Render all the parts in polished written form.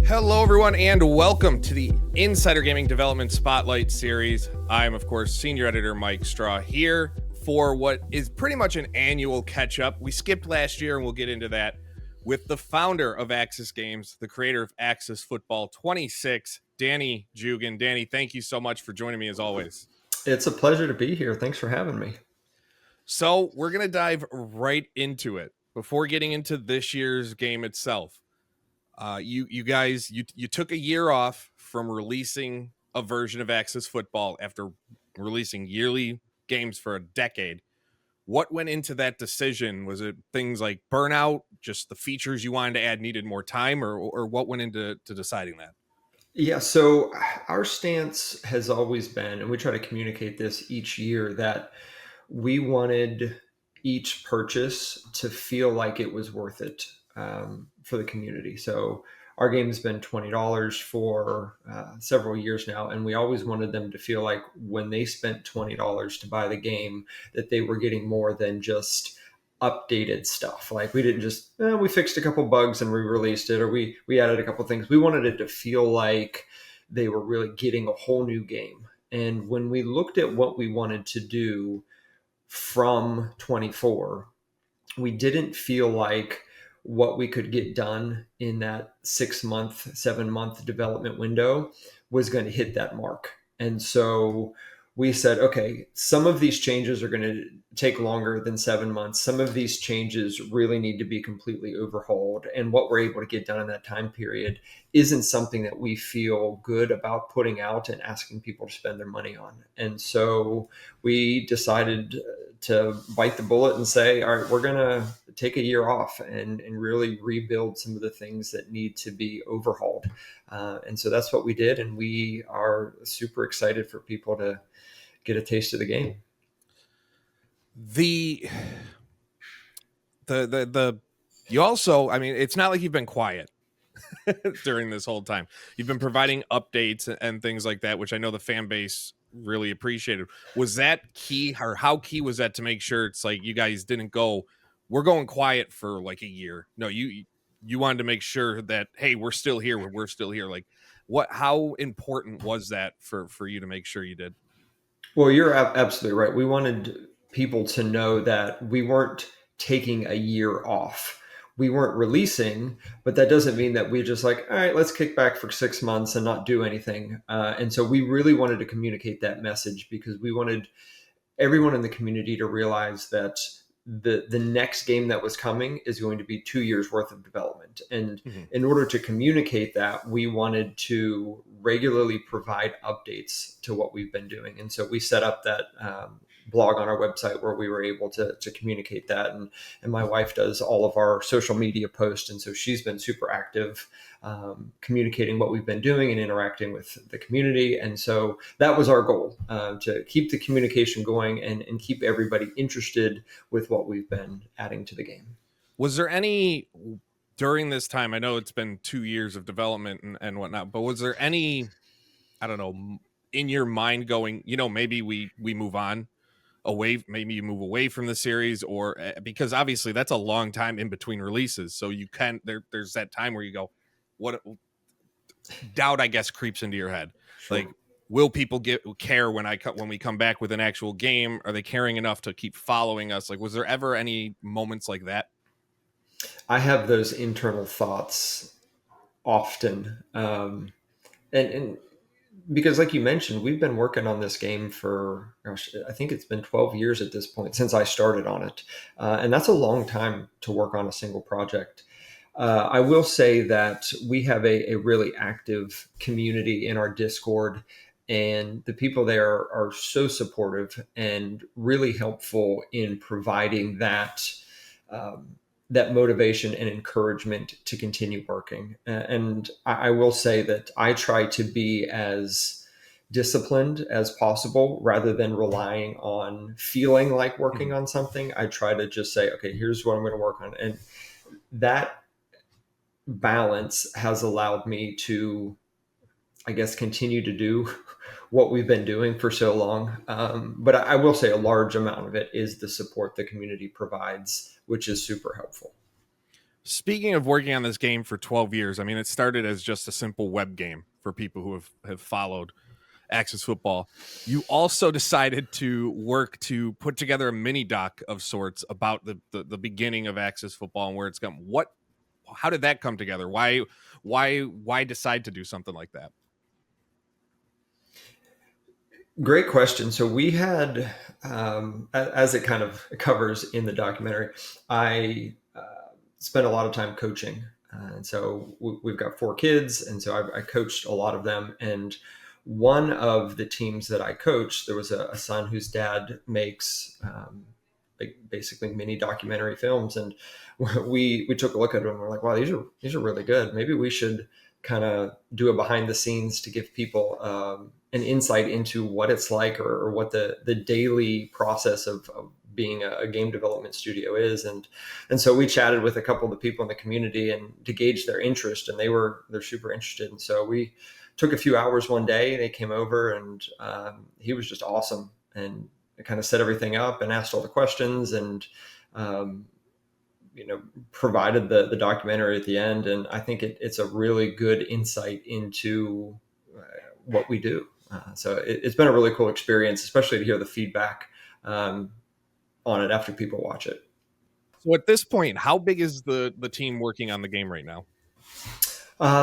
Hello, everyone, and welcome to the Insider Gaming Development Spotlight Series. I'm, of course, Senior Editor Mike Straw here for what is pretty much an annual catch-up. We skipped last year, and we'll get into that with the founder of Axis Games, the creator of Axis Football 26, Danny Jugan. Danny, thank you so much for joining me as always. It's a pleasure to be here. Thanks for having me. So we're going to dive right into it. Before getting into this year's game itself, you guys took a year off from releasing a version of Axis Football after releasing yearly games for a decade. What went into that decision? Was it things like burnout, just the features you wanted to add needed more time, or what went into deciding that? Yeah, so our stance has always been, and we try to communicate this each year, that we wanted each purchase to feel like it was worth it for the community. So our game has been $20 for several years now, and we always wanted them to feel like when they spent $20 to buy the game, that they were getting more than just updated stuff. Like we didn't just we fixed a couple bugs and we released it, or we added a couple things. We wanted it to feel like they were really getting a whole new game. And when we looked at what we wanted to do from 24, we didn't feel like what we could get done in that 6-month, 7-month development window was going to hit that mark. And so we said, okay, some of these changes are going to take longer than 7 months. Some of these changes really need to be completely overhauled. And what we're able to get done in that time period isn't something that we feel good about putting out and asking people to spend their money on. And so we decided to bite the bullet and say, all right, we're going to take a year off and really rebuild some of the things that need to be overhauled. And so that's what we did. And we are super excited for people to get a taste of the game. You also, I mean, it's not like you've been quiet during this whole time. You've been providing updates and things like that, which I know the fan base really appreciated. Was that key, or how key was that to make sure it's like you guys didn't go, we're going quiet for like a year? No, you wanted to make sure that, hey, we're still here. We're still here. Like, how important was that for you to make sure you did? Well, you're absolutely right. We wanted people to know that we weren't taking a year off. We weren't releasing, but that doesn't mean that we just like, all right, let's kick back for 6 months and not do anything. And so we really wanted to communicate that message because we wanted everyone in the community to realize that the next game that was coming is going to be 2 years worth of development. And in order to communicate that, we wanted to regularly provide updates to what we've been doing. And so we set up that blog on our website where we were able to communicate that. And my wife does all of our social media posts. And so she's been super active communicating what we've been doing and interacting with the community. And so that was our goal, to keep the communication going and keep everybody interested with what we've been adding to the game. Was there any, during this time, I know it's been 2 years of development and whatnot, but was there any, I don't know, in your mind going, maybe we move on away, maybe you move away from the series, or because obviously that's a long time in between releases. So you can, there's that time where you go, what doubt, I guess, creeps into your head. Sure. Like, will people care when we come back with an actual game? Are they caring enough to keep following us? Like, was there ever any moments like that? I have those internal thoughts often. And because like you mentioned, we've been working on this game for, I think it's been 12 years at this point since I started on it. And that's a long time to work on a single project. I will say that we have a really active community in our Discord, and the people there are so supportive and really helpful in providing that that motivation and encouragement to continue working. And I will say that I try to be as disciplined as possible rather than relying on feeling like working on something. I try to just say, okay, here's what I'm going to work on. And that balance has allowed me to, I guess, continue to do what we've been doing for so long. But I will say a large amount of it is the support the community provides, which is super helpful. Speaking of working on this game for 12 years, I mean, it started as just a simple web game for people who have followed Axis Football. You also decided to work to put together a mini doc of sorts about the beginning of Axis Football and where it's come. How did that come together? Why decide to do something like that? Great question. So we had, as it kind of covers in the documentary, I spent a lot of time coaching. And so we've got 4 kids. And so I coached a lot of them. And one of the teams that I coached, there was a son whose dad makes like basically mini documentary films. And we took a look at them and we're like, wow, these are really good. Maybe we should kind of do a behind the scenes to give people an insight into what it's like, or what the daily process of being a game development studio is. And so we chatted with a couple of the people in the community and to gauge their interest, and they're super interested. And so we took a few hours one day. They came over, and he was just awesome, and kind of set everything up and asked all the questions, and um, provided the documentary at the end. And I think it's a really good insight into what we do. So it's been a really cool experience, especially to hear the feedback on it after people watch it. So at this point, how big is the team working on the game right now?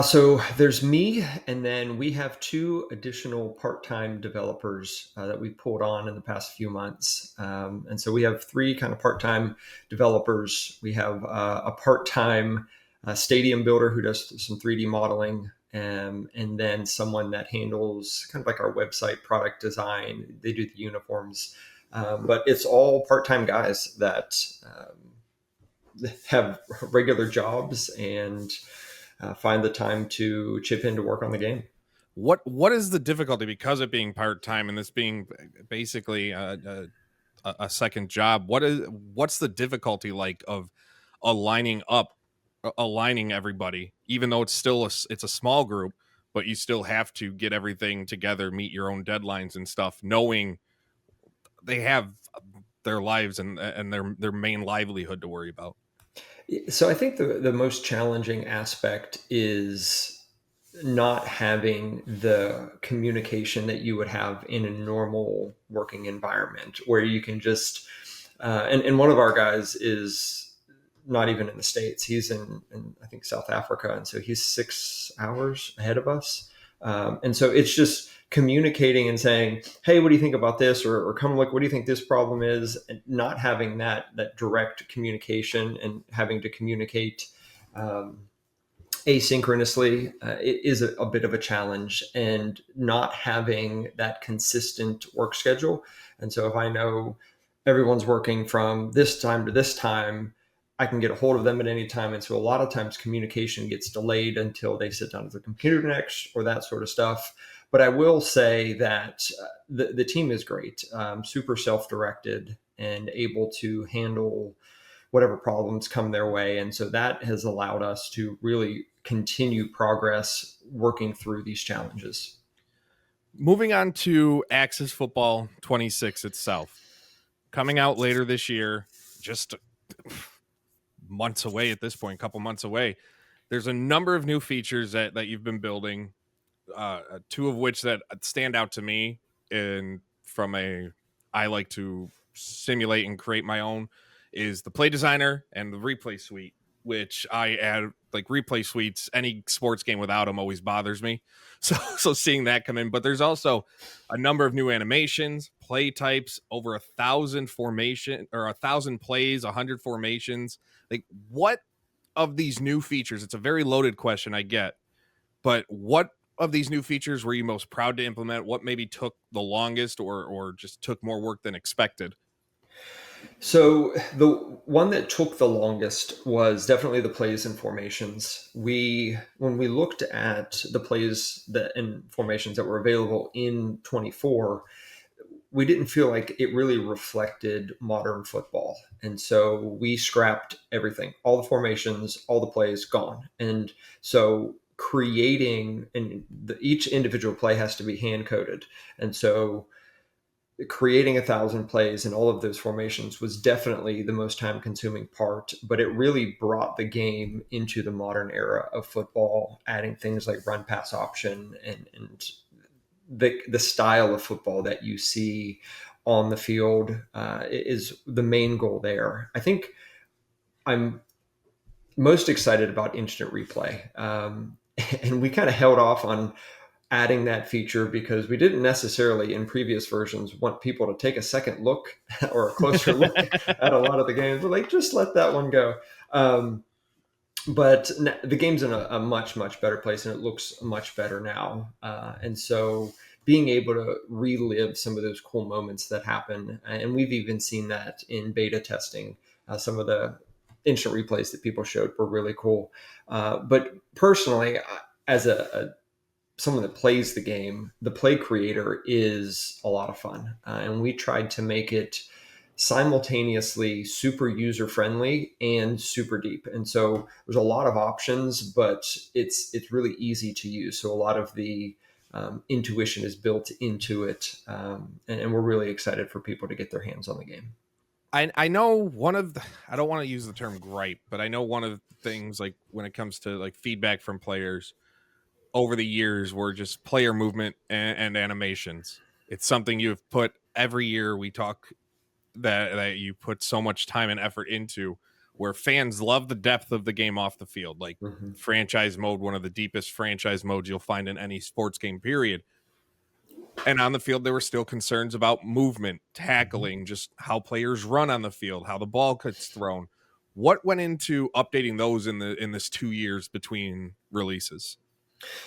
So there's me, and then we have 2 additional part-time developers that we pulled on in the past few months. And so we have 3 kind of part-time developers. We have a part-time stadium builder who does some 3D modeling, and then someone that handles kind of like our website product design. They do the uniforms, but it's all part-time guys that have regular jobs and find the time to chip in to work on the game. What is the difficulty because of being part time and this being basically a second job? What's the difficulty like of aligning up, aligning everybody, even though it's a small group, but you still have to get everything together, meet your own deadlines and stuff, knowing they have their lives and their main livelihood to worry about. So I think the most challenging aspect is not having the communication that you would have in a normal working environment, where you can just and one of our guys is not even in the States. He's in I think South Africa, and so he's 6 hours ahead of us. And so it's just communicating and saying, "Hey, what do you think about this?" Or "Come look, what do you think this problem is?" And not having that direct communication, and having to communicate asynchronously it is a bit of a challenge, and not having that consistent work schedule. And so if I know everyone's working from this time to this time, I can get a hold of them at any time. And so a lot of times communication gets delayed until they sit down at the computer next, or that sort of stuff. But I will say that the team is great, super self-directed, and able to handle whatever problems come their way. And so that has allowed us to really continue progress working through these challenges. Moving on to Axis Football 26 itself, coming out later this year, just months away at this point, a couple months away. There's a number of new features that you've been building, 2 of which that stand out to me. And from a, I like to simulate and create my own, is the play designer and the replay suite, which I add like replay suites. Any sports game without them always bothers me. So seeing that come in, but there's also a number of new animations, play types, over 1,000 formation or 1,000 plays, 100 formations. Like, what of these new features? It's a very loaded question, I get, but what of these new features were you most proud to implement? What maybe took the longest, or just took more work than expected? So the one that took the longest was definitely the plays and formations. When we looked at the plays that and formations that were available in 24, we didn't feel like it really reflected modern football. And so we scrapped everything, all the formations, all the plays gone. And so creating, and each individual play has to be hand coded. And so creating 1,000 plays and all of those formations was definitely the most time consuming part, but it really brought the game into the modern era of football, adding things like run pass option and the style of football that you see on the field is the main goal there. I think I'm most excited about instant replay. And we kind of held off on adding that feature because we didn't necessarily in previous versions want people to take a second look or a closer look at a lot of the games. We're like, just let that one go. But the game's in a much, much better place and it looks much better now. And so being able to relive some of those cool moments that happen, and we've even seen that in beta testing, some of the instant replays that people showed were really cool. But personally, as a someone that plays the game, the play creator is a lot of fun. And we tried to make it simultaneously super user friendly and super deep. And so there's a lot of options, but it's really easy to use. So a lot of the intuition is built into it, and we're really excited for people to get their hands on the game. I know I don't want to use the term gripe, but I know one of the things, like when it comes to like feedback from players over the years, were just player movement and animations. It's something you've put every year. We talk that you put so much time and effort into, where fans love the depth of the game off the field, like Mm-hmm. franchise mode, one of the deepest franchise modes you'll find in any sports game, period. And on the field, there were still concerns about movement, tackling, just how players run on the field, how the ball gets thrown. What went into updating those in this 2 years between releases?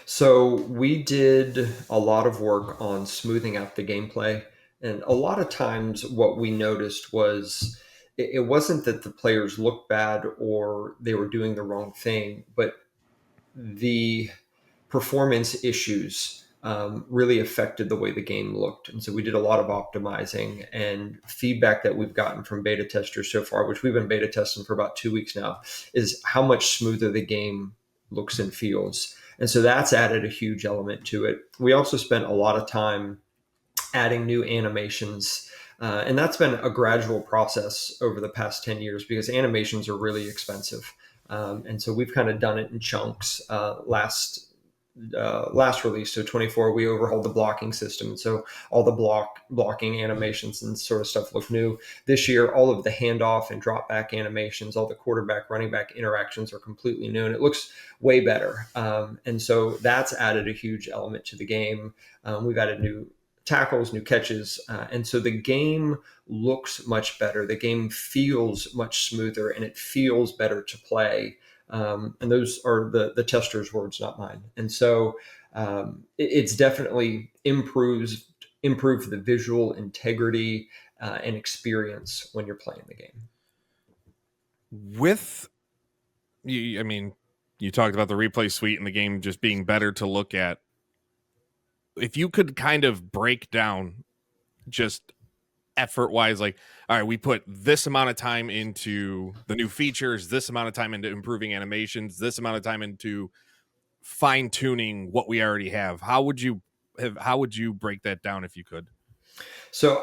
So we did a lot of work on smoothing out the gameplay. And a lot of times, what we noticed was it wasn't that the players looked bad or they were doing the wrong thing, but the performance issues really affected the way the game looked. And so we did a lot of optimizing, and feedback that we've gotten from beta testers so far, which we've been beta testing for about 2 weeks now, is how much smoother the game looks and feels. And so that's added a huge element to it. We also spent a lot of time adding new animations. And that's been a gradual process over the past 10 years because animations are really expensive. And so we've kind of done it in chunks. Last release, so 24, we overhauled the blocking system. So all the blocking animations and sort of stuff look new. This year, all of the handoff and drop back animations, all the quarterback, running back interactions are completely new, and it looks way better. And so that's added a huge element to the game. We've added new tackles, new catches. And so the game looks much better. The game feels much smoother and it feels better to play. And those are the tester's words, not mine. And so it's definitely improved the visual integrity and experience when you're playing the game. With you, I mean, you talked about the replay suite and the game just being better to look at. If you could kind of break down just effort wise, like, all right, we put this amount of time into the new features, this amount of time into improving animations, this amount of time into fine tuning what we already have. How would you break that down if you could? So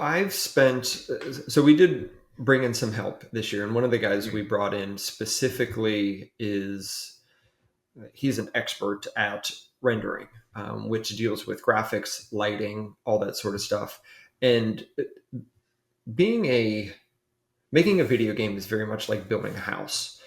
we did bring in some help this year. And one of the guys we Mhm. brought in specifically he's an expert at rendering, which deals with graphics, lighting, all that sort of stuff. And being a making a video game is very much like building a house.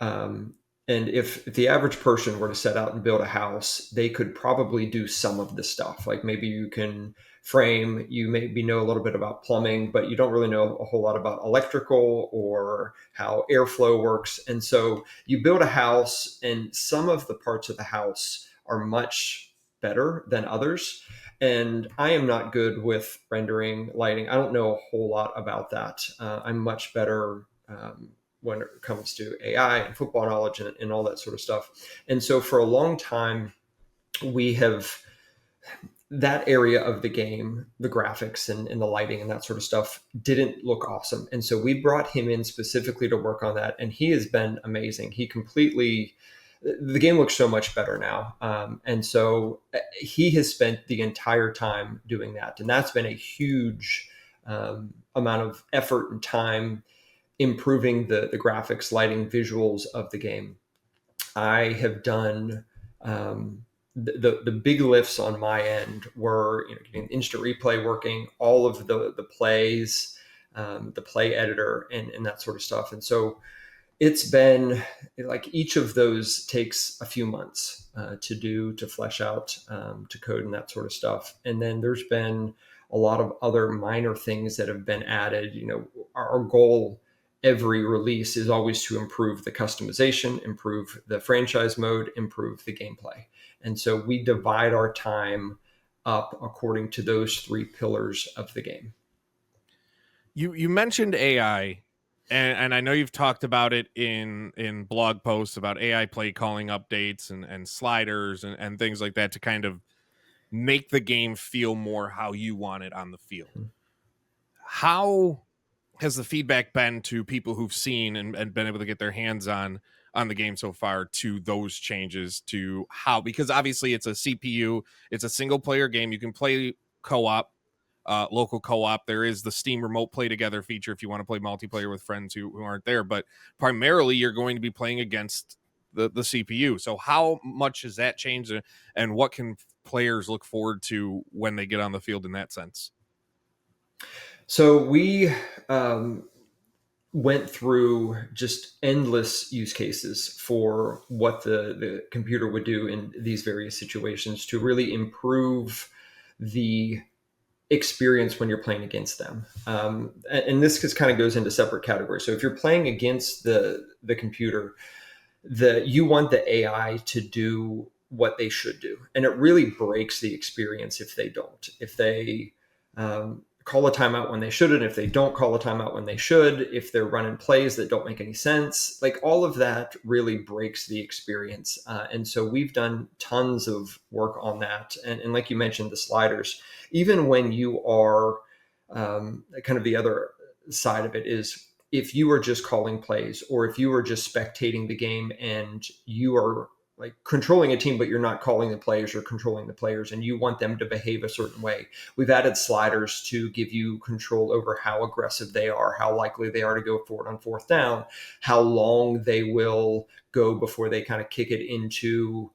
Um, and if the average person were to set out and build a house, they could probably do some of the stuff. Like maybe you can frame, you maybe know a little bit about plumbing, but you don't really know a whole lot about electrical or how airflow works. And so you build a house, and some of the parts of the house are much better than others. And I am not good with rendering, lighting. I don't know a whole lot about that. I'm much better when it comes to AI and football knowledge and all that sort of stuff. And so for a long time, we have that area of the game, the graphics and the lighting and that sort of stuff didn't look awesome. And so we brought him in specifically to work on that. And he has been amazing. The game looks so much better now. And so he has spent the entire time doing that. And that's been a huge amount of effort and time improving the graphics, lighting, visuals of the game. I have done the big lifts on my end were, getting instant replay working, all of the plays, the play editor, and that sort of stuff. And so it's been like each of those takes a few months to do, to flesh out, to code and that sort of stuff. And then there's been a lot of other minor things that have been added. Our goal every release is always to improve the customization, improve the franchise mode, improve the gameplay. And so we divide our time up according to those three pillars of the game. You mentioned AI, and I know you've talked about it in blog posts about AI play calling updates and sliders and things like that to kind of make the game feel more how you want it on the field. How has the feedback been to people who've seen and been able to get their hands on the game so far to those changes to how, because obviously it's a CPU, it's a single player game. You can play co-op, local co-op. There is the Steam remote play together feature if you want to play multiplayer with friends who aren't there, but primarily you're going to be playing against the CPU. So how much has that changed, and what can players look forward to when they get on the field in that sense? So we went through just endless use cases for what the computer would do in these various situations to really improve the experience when you're playing against them. And this just kind of goes into separate categories. So if you're playing against the computer, you want the AI to do what they should do, and it really breaks the experience if they don't. If they call a timeout when they shouldn't, if they don't call a timeout when they should, if they're running plays that don't make any sense, like all of that really breaks the experience. And so we've done tons of work on that. And like you mentioned, the sliders, even when you are kind of the other side of it is if you are just calling plays or if you are just spectating the game and you are like controlling a team, but you're not calling the players or controlling the players and you want them to behave a certain way. We've added sliders to give you control over how aggressive they are, how likely they are to go forward on fourth down, how long they will go before they kind of kick it into,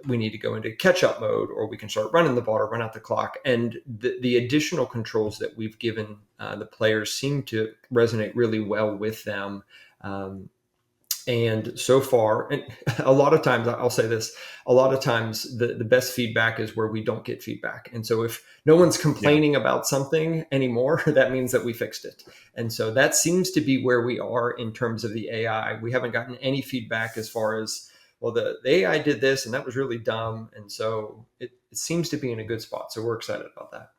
we need to go into catch up mode, or we can start running the ball or run out the clock. And the additional controls that we've given the players seem to resonate really well with them. And so far, and a lot of times, I'll say this, a lot of times the best feedback is where we don't get feedback. And so if no one's Yeah. complaining about something anymore, that means that we fixed it. And so that seems to be where we are in terms of the AI. We haven't gotten any feedback as far as, well, the AI did this and that was really dumb. And so it seems to be in a good spot. So we're excited about that.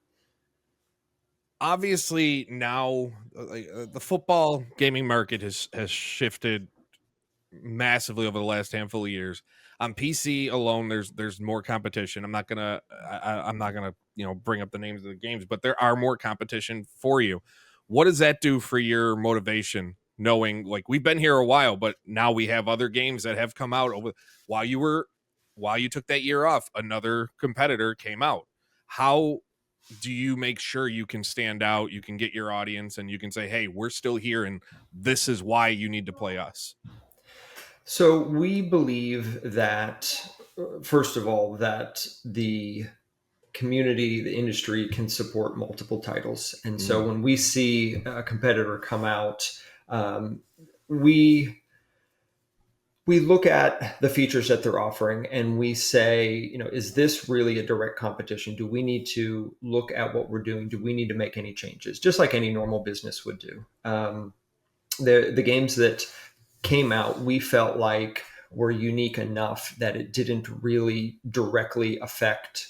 Obviously now the football gaming market has shifted massively over the last handful of years. On PC alone, there's more competition. I'm not gonna bring up the names of the games, but there are more competition for you. What does that do for your motivation? Knowing like we've been here a while, but now we have other games that have come out over while you were while you took that year off. Another competitor came out. How do you make sure you can stand out? You can get your audience, and you can say, "Hey, we're still here, and this is why you need to play us." So we believe that, first of all, that the community, the industry can support multiple titles. And so Mm. when we see a competitor come out, um, we we look at the features that they're offering and we say, is this really a direct competition? Do we need to look at what we're doing? Do we need to make any changes? Just like any normal business would do. The games that came out, we felt like were unique enough that it didn't really directly affect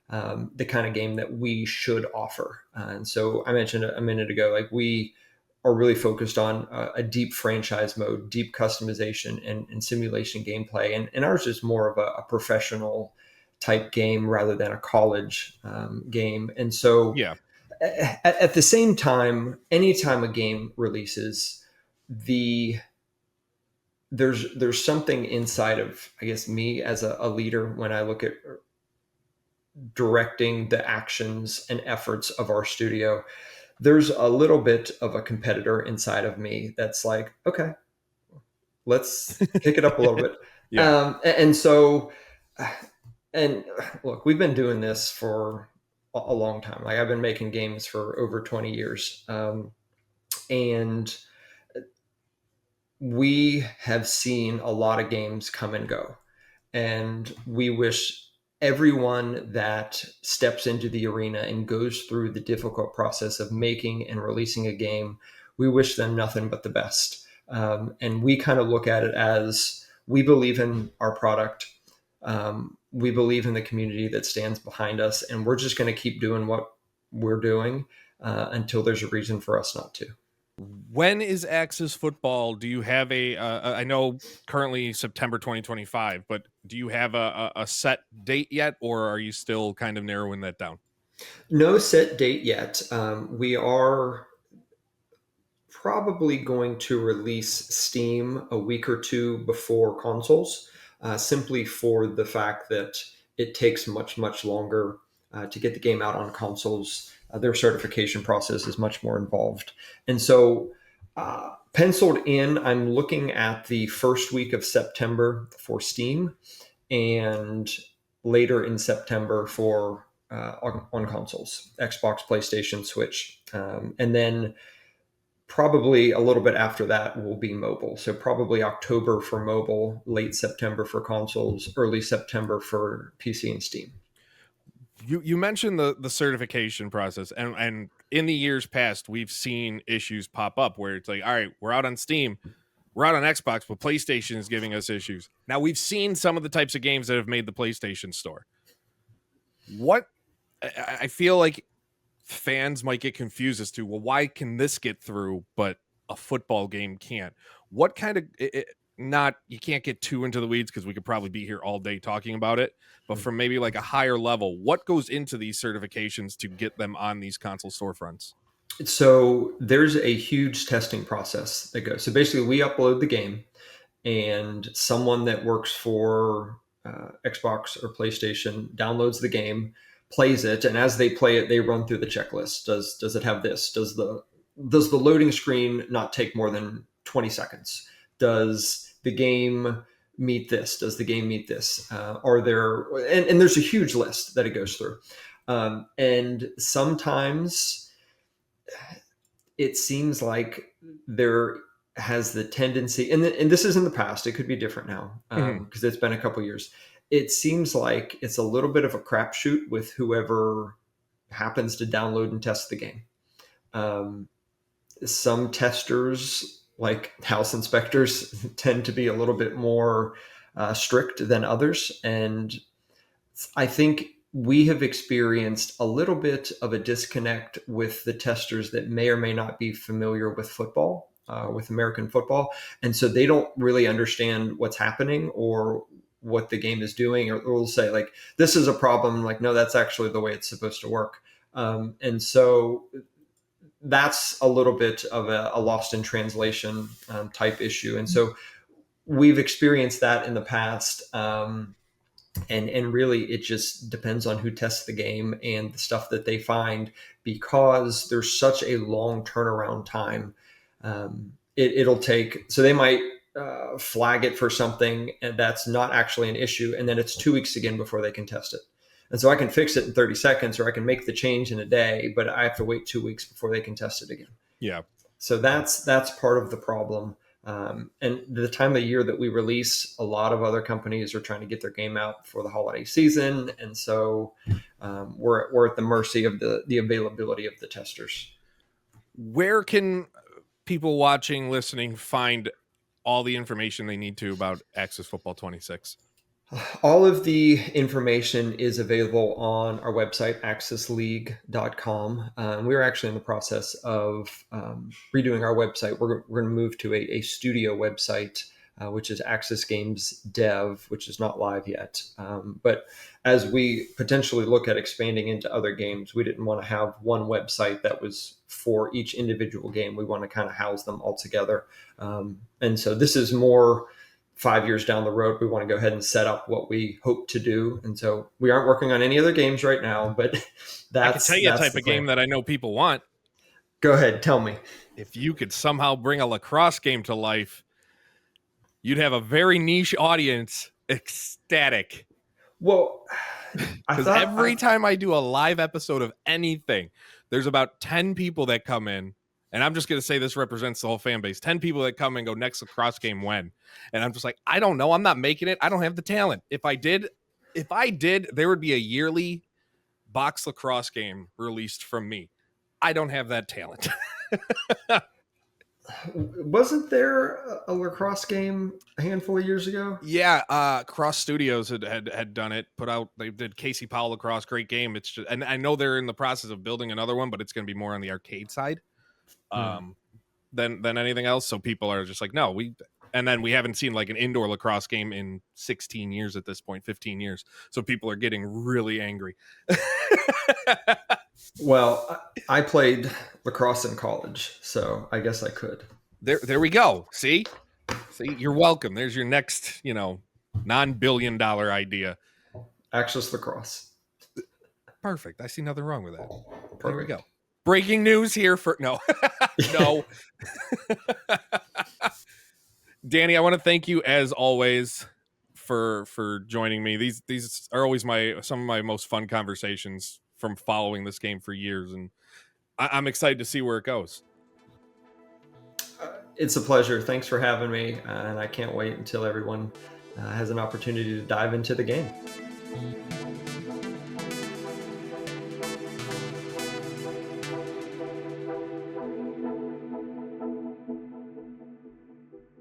the kind of game that we should offer. And so I mentioned a minute ago, like we are really focused on a deep franchise mode, deep customization, and simulation gameplay. And ours is more of a professional type game rather than a college game. And so Yeah. at the same time, anytime a game releases, the there's something inside of, I guess, me as a leader when I look at directing the actions and efforts of our studio, there's a little bit of a competitor inside of me that's like, okay, let's kick it up a little bit. Yeah. And so, and look, we've been doing this for a long time. Like I've been making games for over 20 years. And we have seen a lot of games come and go. And we wish everyone that steps into the arena and goes through the difficult process of making and releasing a game, we wish them nothing but the best. And we kind of look at it as we believe in our product. We believe in the community that stands behind us, and we're just going to keep doing what we're doing until there's a reason for us not to. When is Axis Football? Do you have I know currently September 2025, but do you have a set date yet, or are you still kind of narrowing that down? No set date yet. We are probably going to release Steam a week or two before consoles, simply for the fact that it takes much, much longer to get the game out on consoles. Their certification process is much more involved. And so, penciled in, I'm looking at the first week of September for Steam and later in September for on consoles, Xbox, PlayStation, Switch. And then probably a little bit after that will be mobile. So probably October for mobile, late September for consoles, early September for PC and Steam. You mentioned the certification process, and in the years past, we've seen issues pop up where it's like, all right, we're out on Steam, we're out on Xbox, but PlayStation is giving us issues. Now we've seen some of the types of games that have made the PlayStation Store. What I feel like fans might get confused as to, well, why can this get through but a football game can't? What kind of not, you can't get too into the weeds because we could probably be here all day talking about it, but from maybe like a higher level, what goes into these certifications to get them on these console storefronts? So there's a huge testing process that goes. So basically, we upload the game, and someone that works for Xbox or PlayStation downloads the game, plays it, and as they play it, they run through the checklist. Does it have this? Does the loading screen not take more than 20 seconds? Does the game meet this? Does the game meet this? Are there and there's a huge list that it goes through, and sometimes it seems like there has the tendency, and this is in the past, it could be different now because it's been a couple years. It seems like it's a little bit of a crapshoot with whoever happens to download and test the game. Some testers, like house inspectors, tend to be a little bit more strict than others. And I think we have experienced a little bit of a disconnect with the testers that may or may not be familiar with football, with American football. And so they don't really understand what's happening or what the game is doing, or will say, like, this is a problem. Like, no, that's actually the way it's supposed to work. And so that's a little bit of a lost in translation type issue. And so we've experienced that in the past. And really, it just depends on who tests the game and the stuff that they find, because there's such a long turnaround time. It'll take, so they might flag it for something and that's not actually an issue, and then it's 2 weeks again before they can test it. And so I can fix it in 30 seconds, or I can make the change in a day, but I have to wait 2 weeks before they can test it again. Yeah. So that's part of the problem. And the time of year that we release, a lot of other companies are trying to get their game out for the holiday season. And so we're at the mercy of the availability of the testers. Where can people watching, listening find all the information they need to about Axis Football 26? All of the information is available on our website, accessleague.com. We're actually in the process of redoing our website. We're going to move to a studio website, which is Access Games Dev, which is not live yet. But as we potentially look at expanding into other games, we didn't want to have one website that was for each individual game. We want to kind of house them all together. And so this is more 5 years down the road, we want to go ahead and set up what we hope to do. And so we aren't working on any other games right now, but I can tell you a that's type the of game plan. that I know people want. Go ahead, tell me. If you could somehow bring a lacrosse game to life, you'd have a very niche audience ecstatic. Well, I Because thought every time I do a live episode of anything, there's about 10 people that come in. And I'm just going to say this represents the whole fan base. 10 people that come and go, next lacrosse game when? And I'm just like, I don't know. I'm not making it. I don't have the talent. If I did, there would be a yearly box lacrosse game released from me. I don't have that talent. wasn't there a lacrosse game a handful of years ago? Yeah, Cross Studios had done it. They did Casey Powell lacrosse, great game. It's just, and I know they're in the process of building another one, but it's going to be more on the arcade side Hmm. than anything else. So people are just like, no, and then we haven't seen like an indoor lacrosse game in 16 years at this point, 15 years. So people are getting really angry. Well, I played lacrosse in college, so I guess I could. There we go. See, you're welcome. There's your next, non-billion-dollar idea. Access lacrosse. Perfect. I see nothing wrong with that. There we Perfect. go. Breaking news here for no, no. Danny, I want to thank you as always for joining me. These are always some of my most fun conversations from following this game for years, and I'm excited to see where it goes. It's a pleasure. Thanks for having me, and I can't wait until everyone has an opportunity to dive into the game.